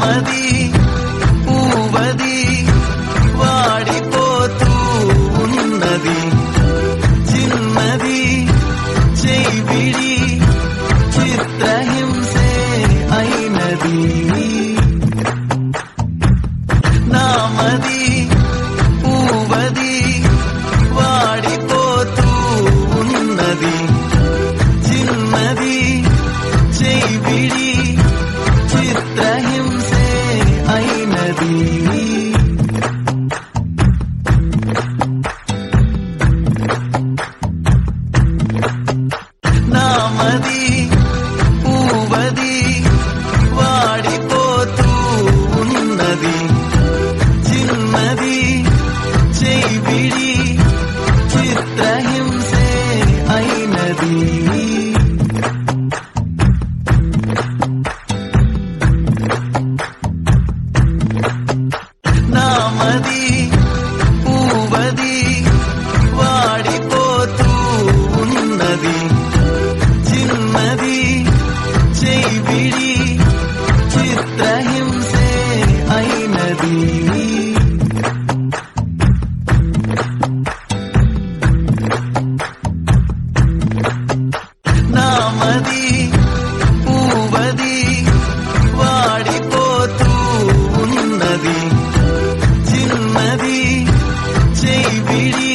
నామది పూవది వాడిపోతూ ఉన్నది చిన్నది చెయ్యిడి చిత్రహింసే అయినది నామది పూవది వాడిపోతూ ఉన్నది చిన్నది చెయ్యిడి చిత్రహింసే అయినది నామది పూవది వాడిపోతూ ఉన్నది చిన్నది చెయ్యిడి చిత్రహింసే అయినది నామది పూవది వాడిపోతూ ఉన్నది చిన్నది చెయ్యిడి చిత్రహింసే అయినది నామది పూవది వాడిపోతూ ఉన్నది చిన్నది చెయ్యిడి